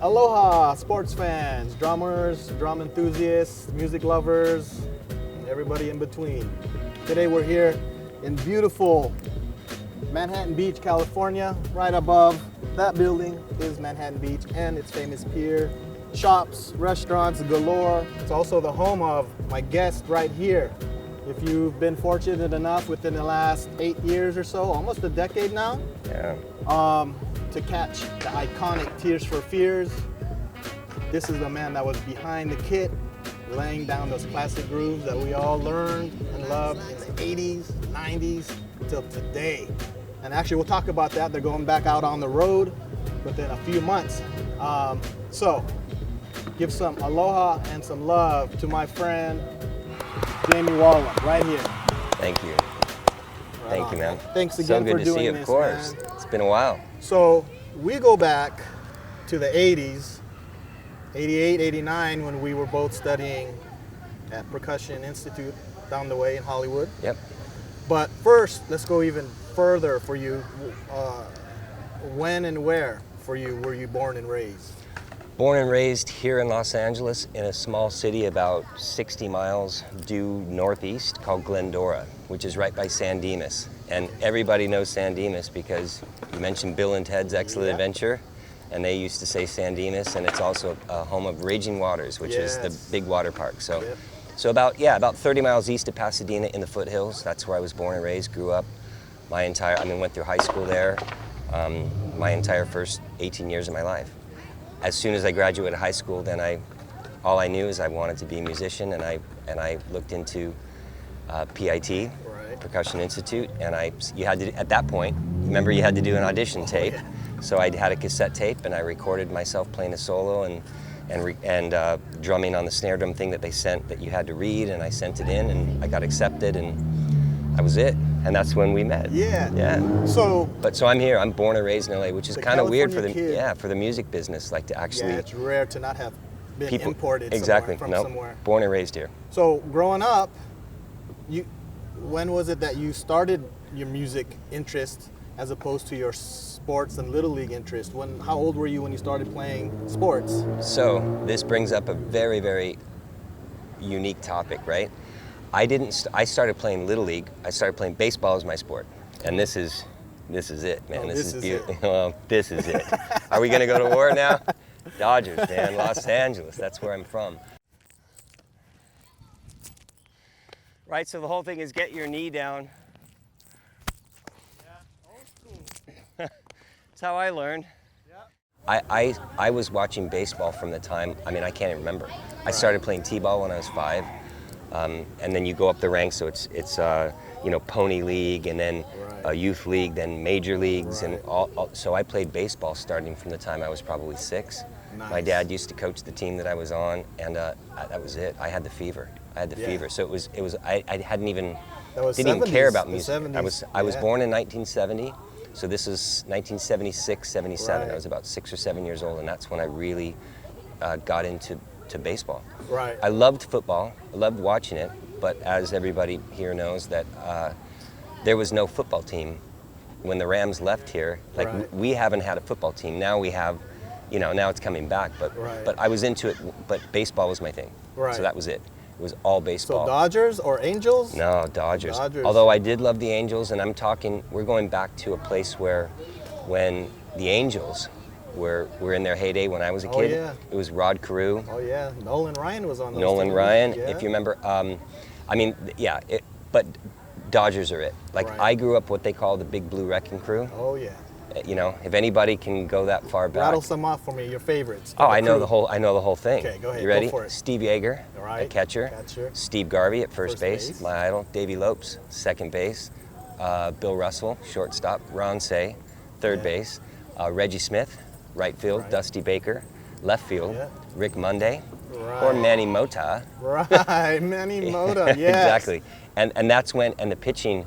Aloha, sports fans, drummers, drum enthusiasts, music lovers, and everybody in between. Today we're here in beautiful Manhattan Beach, California. Right above that building is Manhattan Beach and its famous pier. Shops, restaurants galore. It's also the home of my guest right here. If you've been fortunate enough within the last 8 years or so, almost a decade now, to catch the iconic Tears for Fears. This is the man that was behind the kit, laying down those classic grooves that we all learned and loved in the 80s, 90s, till today. And actually we'll talk about that. They're going back out on the road within a few months. So give some aloha and some love to my friend, Jamie Wollam, right here. Thank you. Thank you, man. Thanks again for doing this, So good to see you, of course. man. It's been a while. So we go back to the 80s, 88, 89, when we were both studying at Percussion Institute down the way in Hollywood. Yep. But first, let's go even further for you. When and where for you were you born and raised? Born and raised here in Los Angeles in a small city about 60 miles due northeast called Glendora, which is right by San Dimas. And everybody knows San Dimas because you mentioned Bill and Ted's Excellent Adventure, and they used to say San Dimas, and it's also a home of Raging Waters, which is the big water park. So, so about 30 miles east of Pasadena in the foothills. That's where I was born and raised, grew up went through high school there, my entire first 18 years of my life. As soon as I graduated high school, then all I knew is I wanted to be a musician, and I looked into PIT, Percussion Institute, and you had to, at that point, remember you had to do an audition tape. So I had a cassette tape, and I recorded myself playing a solo and drumming on the snare drum thing that they sent that you had to read, and I sent it in, and I got accepted, and that was it. And that's when we met. Yeah. Yeah. So I'm here. I'm born and raised in LA, which is kind of weird for the kid. for the music business, like to actually. Yeah, it's rare to not have been imported from somewhere. Born and raised here. So growing up, when was it that you started your music interest as opposed to your sports and little league interest? How old were you when you started playing sports? So this brings up a very, very unique topic, right? I started playing Little League. I started playing baseball as my sport. And this is it, man. Oh, this is beautiful. Well, this is it. Are we gonna go to war now? Dodgers, man, Los Angeles, that's where I'm from. Right, so the whole thing is get your knee down. Yeah, old school. That's how I learned. Yeah. I was watching baseball from the time, I can't even remember. I started playing t-ball when I was 5. And then you go up the ranks, so it's Pony League, and then Youth League, then Major Leagues, and so I played baseball starting from the time I was probably 6. Nice. My dad used to coach the team that I was on, and that was it. I had the fever. Fever. So I didn't even care about music. I was born in 1970, so this is 1976, 77. I was about 6 or 7 years old, and that's when I really got into baseball. Right. I loved football. I loved watching it, but as everybody here knows, that there was no football team when the Rams left here. We haven't had a football team. Now we have, now it's coming back. But I was into it. But baseball was my thing. Right. So that was it. It was all baseball. So Dodgers or Angels? No, Dodgers. Although I did love the Angels, and we're going back to a place where, when the Angels were in their heyday when I was a kid. Oh, yeah. It was Rod Carew. Oh yeah, Nolan Ryan was on those Nolan teams. Ryan, Yeah. if you remember. But Dodgers are it. I grew up what they call the Big Blue Wrecking Crew. Oh yeah. If anybody can go that far back. Rattle some off for me, your favorites. I know the whole thing. Okay, go ahead. You ready? Go for it. Steve Yeager, at catcher. Steve Garvey at first base, my idol. Davey Lopes, second base. Bill Russell, shortstop. Ron Say, third base. Reggie Smith, right field. Dusty Baker, left field. Rick Monday, or Manny Mota. Right, Manny Mota. Yes. Exactly. And that's when, and the pitching,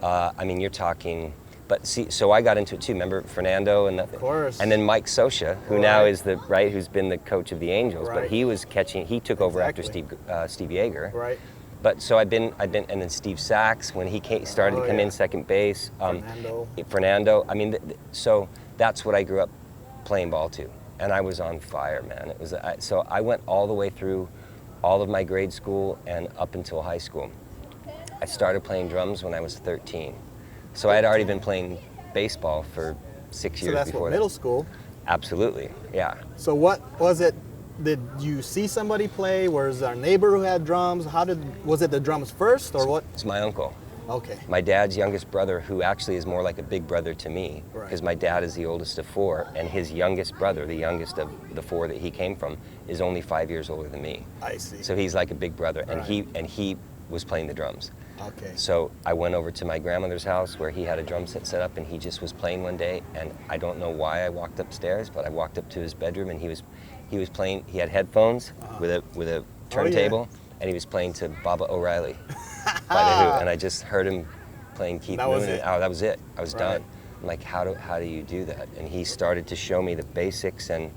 you're talking. But see, so I got into it too. Remember Fernando and of course. And then Mike Scioscia, who now is who's been the coach of the Angels. But he was catching. He took over after Steve Yeager. Right. But so I've been, and then Steve Sachs when he started to come in second base. Fernando. Fernando. So that's what I grew up playing ball to. and I was on fire, man. It was so I went all the way through all of my grade school and up until high school. I started playing drums when I was 13. So I had already been playing baseball for 6 years So that's before what, that. middle school. Absolutely, yeah. So what was it? Did you see somebody play? Was our neighbor who had drums? Was it the drums first or what? It's my uncle. Okay. My dad's youngest brother, who actually is more like a big brother to me, Right. because my dad is the oldest of four, and his youngest brother, the youngest of the four that he came from, is only 5 years older than me. I see. So he's like a big brother, and Right. he was playing the drums. Okay. So I went over to my grandmother's house where he had a drum set up, and he just was playing one day, and I don't know why I walked upstairs, but I walked up to his bedroom, and he was playing. He had headphones with a turntable, and he was playing to Baba O'Reilly by the Who, and I just heard him playing Keith That Moon. was it. Oh, that was it. I was Right. done. I'm like, how do you do that? And he started to show me the basics, and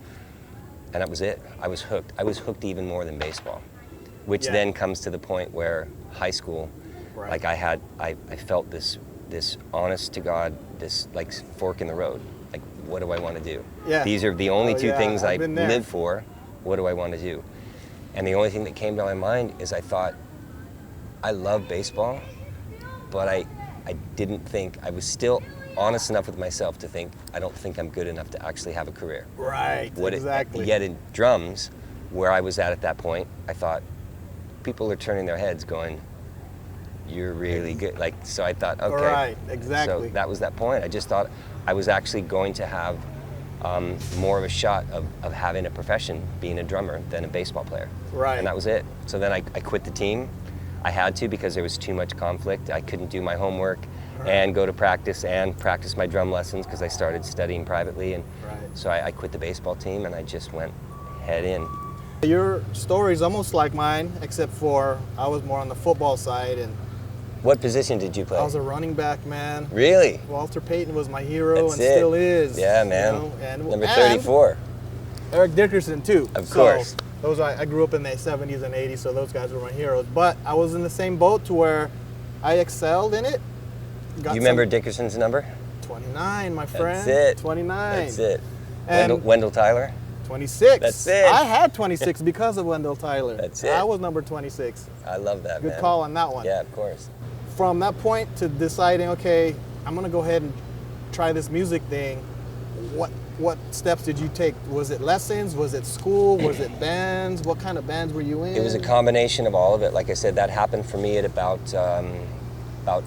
that was it. I was hooked. I was hooked even more than baseball, which Yeah. then comes to the point where high school. Right. Like I felt this honest to God, this like fork in the road. Like, what do I want to do? Yeah. These are the only Oh, two yeah, things I I've been there. live for. What do I want to do? And the only thing that came to my mind is I thought, I love baseball, but I didn't think, I was still honest enough with myself to think, I don't think I'm good enough to actually have a career. Right. Exactly. Yet in drums, where I was at that point, I thought, people are turning their heads going, you're really good. Like, so I thought, okay. Right, exactly. So that was that point. I just thought I was actually going to have more of a shot of having a profession, being a drummer, than a baseball player. Right. And that was it. So then I quit the team. I had to because there was too much conflict. I couldn't do my homework and go to practice and practice my drum lessons because I started studying privately. And so I quit the baseball team and I just went head in. Your story is almost like mine, except for I was more on the football side, and What position did you play? I was a running back, man. Really? Walter Payton was my hero That's and it. still is. Yeah, man. You know, and, Number and 34. Eric Dickerson too. Of course. So those I grew up in the 70s and 80s, so those guys were my heroes. But I was in the same boat to where I excelled in it. You remember Dickerson's number? 29, my friend. That's it. 29. That's it. And Wendell Tyler? 26. That's it. I had 26 because of Wendell Tyler. That's it. I was number 26. I love that, Good man. call on that one. Yeah, of course. From that point to deciding, okay, I'm gonna go ahead and try this music thing, what steps did you take? Was it lessons? Was it school? Was it bands? What kind of bands were you in? It was a combination of all of it. Like I said, that happened for me at about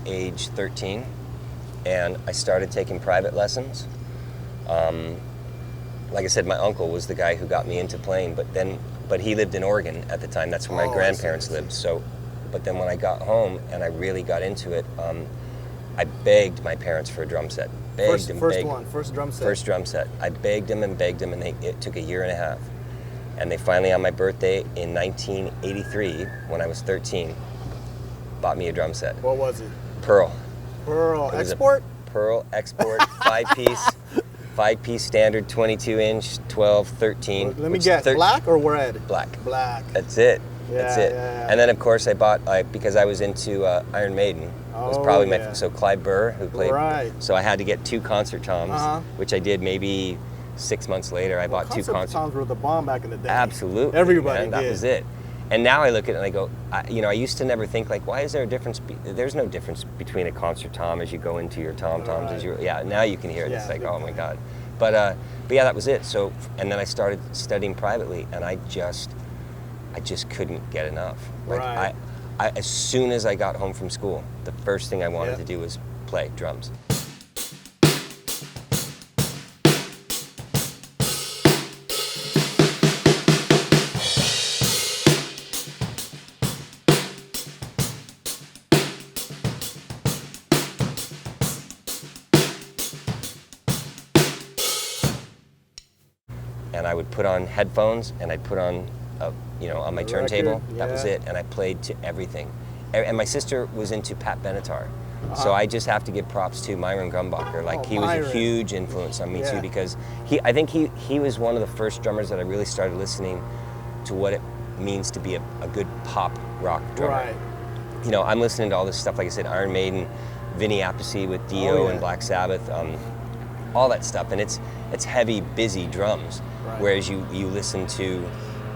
age 13, and I started taking private lessons. Like I said, my uncle was the guy who got me into playing, but he lived in Oregon at the time. That's where my grandparents lived. So, but then when I got home and I really got into it, I begged my parents for a drum set. First drum set. First drum set. I begged them, and it took a year and a half. And they finally, on my birthday in 1983, when I was 13, bought me a drum set. What was it? Pearl. Pearl It was a Export? Pearl Export, five-piece standard, 22-inch, 12, 13. Let me guess, black or red? Black. Black. That's it. Yeah, That's it. yeah. And then, of course, I bought, because I was into Iron Maiden. It was probably yeah. so Clive Burr, who played. Right. So I had to get 2 concert toms, Uh-huh. which I did maybe 6 months later. I bought 2 concert toms were the bomb back in the day. Absolutely. Everybody man, that did. was it. And now I look at it and I go, I used to never think like, why is there a difference? There's no difference between a concert tom as you go into your tom-toms. Right. Now you can hear it. Yeah, It's like, big oh my time. God. But yeah, that was it. So, and then I started studying privately, and I just couldn't get enough. Like Right. I as soon as I got home from school, the first thing I wanted to do was play drums. And I would put on headphones, and I'd put on, on my The turntable. record, That was yeah. it, and I played to everything. And my sister was into Pat Benatar, so I just have to give props to Myron Grumbacher. Like he was a Myron. huge influence on me Yeah. too, because I think he was one of the first drummers that I really started listening to what it means to be a good pop rock drummer. Right. I'm listening to all this stuff, like I said, Iron Maiden, Vinny Appice with Dio Oh, yeah. and Black Sabbath, all that stuff, and it's heavy, busy drums. Right. Whereas you listen to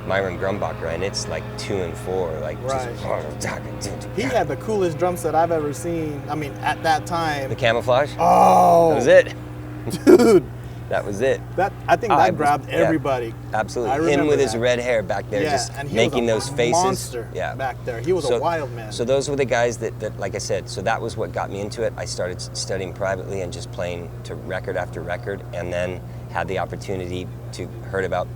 Myron Grumbacher and it's like 2 and 4, like Right. just He had the coolest drum set I've ever seen. I mean, at that time. the camouflage. Oh, That was it. dude. That was it. I think that grabbed everybody. Absolutely. I remember Him with his that. red hair back there, just and he making was those a faces. monster back there. He was a wild man. So those were the guys that, like I said, so that was what got me into it. I started studying privately and just playing to record after record, and then had the opportunity to heard about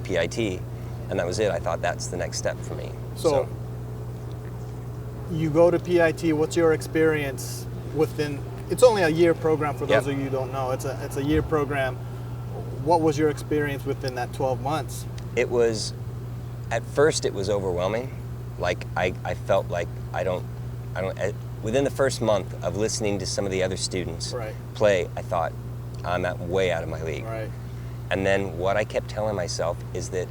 PIT, and that was it. I thought that's the next step for me. So you go to PIT. What's your experience within? It's only a year program for those of you who don't know. It's a year program. What was your experience within that 12 months? It was, at first it was overwhelming. Like I felt like within the first month of listening to some of the other students play, I thought, I'm way out of my league. Right. And then what I kept telling myself is that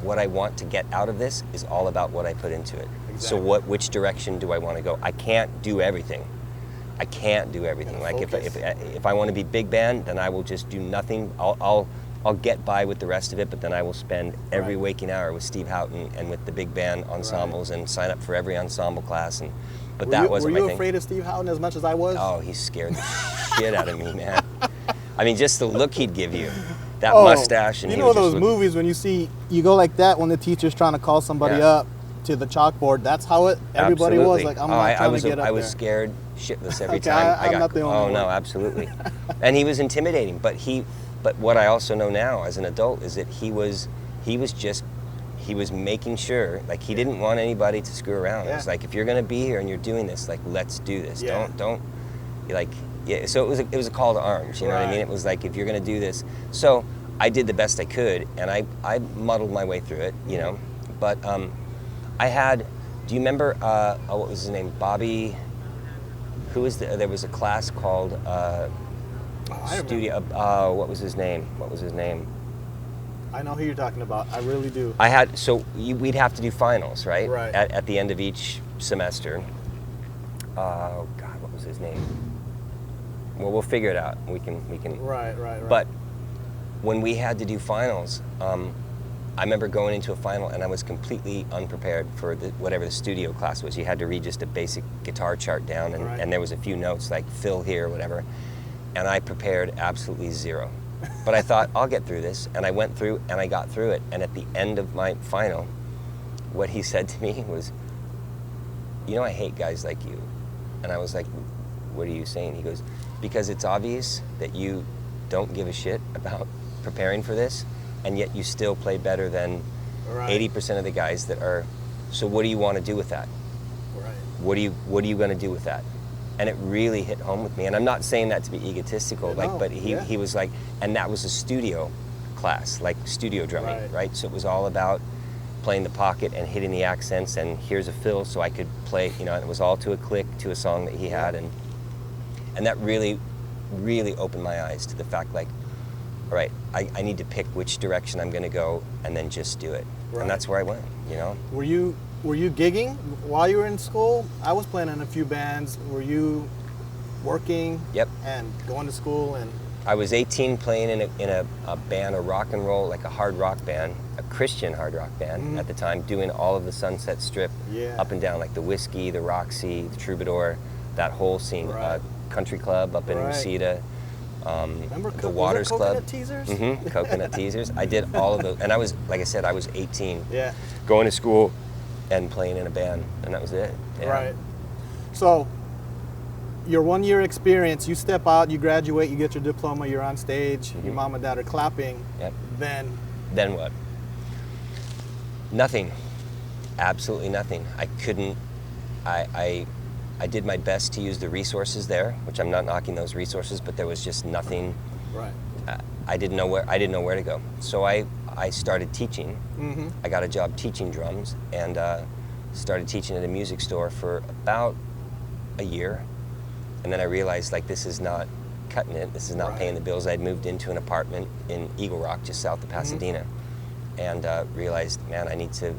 what I want to get out of this is all about what I put into it. Exactly. So which direction do I want to go? I can't do everything. I can't do everything. Like if I want to be big band, then I will just do nothing. I'll get by with the rest of it, but then I will spend every waking hour with Steve Houghton and with the big band ensembles and sign up for every ensemble class. But that wasn't my thing. Were you afraid of Steve Houghton as much as I was? Oh, he scared the shit out of me, man. I mean, just the look he'd give you, that mustache, and you know those movies when you go like that when the teacher's trying to call somebody up to the chalkboard. That's how everybody was like. I'm not trying to get up I was there. scared shitless every time. I'm not the only one. Oh no, absolutely. And he was intimidating, but what I also know now as an adult is that he was making sure, like he didn't want anybody to screw around. It was like, if you're gonna be here and you're doing this, like let's do this. Don't like. Yeah, so it was a call to arms, you know what I mean? It was like, if you're going to do this. So I did the best I could, and I muddled my way through it, you know. But I had, do you remember, what was his name? Bobby, there was a class called Studio, what was his name? I know who you're talking about, I really do. We'd have to do finals, right? Right. At the end of each semester. Oh God, what was his name? Well, we'll figure it out. We can. Right. But when we had to do finals, I remember going into a final and I was completely unprepared for whatever the studio class was. You had to read just a basic guitar chart down, and there was a few notes like fill here, whatever. And I prepared absolutely zero. But I thought, I'll get through this. And I went through and I got through it. And at the end of my final, what he said to me was, you know, I hate guys like you. And I was like, what are you saying? He goes, because it's obvious that you don't give a shit about preparing for this, and yet you still play better than 80% of the guys that are. So what do you want to do with that? Right. What are you going to do with that? And it really hit home with me. And I'm not saying that to be egotistical, but he was like, and that was a studio class, like studio drumming, right? So it was all about playing the pocket and hitting the accents, and here's a fill so I could play, you know, and it was all to a click to a song that he had, and that really, really opened my eyes to the fact, like, all right, I need to pick which direction I'm going to go and then just do it. Right. And that's where I went, you know. Were you gigging while you were in school? I was playing in a few bands. Were you working? Yep. And going to school? And I was 18 playing in a band, a rock and roll, like a hard rock band, a Christian hard rock band at the time, doing all of the Sunset Strip up and down, like the Whiskey, the Roxy, the Troubadour, that whole scene. Country Club up in Reseda, remember the Waters Club. Coconut Teasers? Coconut Teasers. I did all of those, and I was, like I said, I was 18. Yeah. Going to school and playing in a band, and that was it. Yeah. Right. So, your 1 year experience, you step out, you graduate, you get your diploma, you're on stage, your mom and dad are clapping. Yep. Then what? Nothing. Absolutely nothing. I couldn't. I did my best to use the resources there, which I'm not knocking those resources, but there was just nothing. Right. I didn't know where to go. So I started teaching. I got a job teaching drums and started teaching at a music store for about a year. And then I realized, like, this is not cutting it. This is not paying the bills. I'd moved into an apartment in Eagle Rock, just south of Pasadena, and realized, man, I need to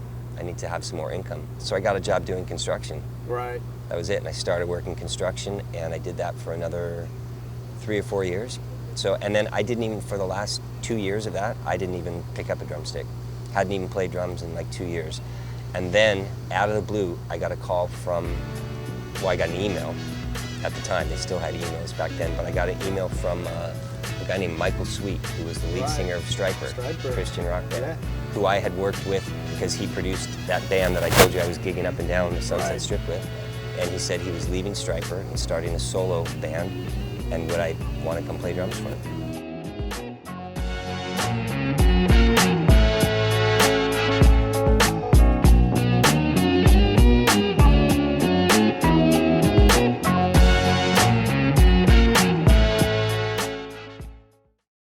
have some more income. So I got a job doing construction. Right. That was it, and I started working construction, and I did that for another 3 or 4 years. So, and then I didn't even, for the last 2 years of that, I didn't even pick up a drumstick. Hadn't even played drums in like 2 years. And then, out of the blue, I got a call from, well, I got an email at the time. They still had emails back then, but I got an email from a guy named Michael Sweet, who was the lead singer of Stryper, Christian rock band, who I had worked with because he produced that band that I told you I was gigging up and down the Sunset Strip with. And he said he was leaving Stryper and starting a solo band, and would I want to come play drums for him?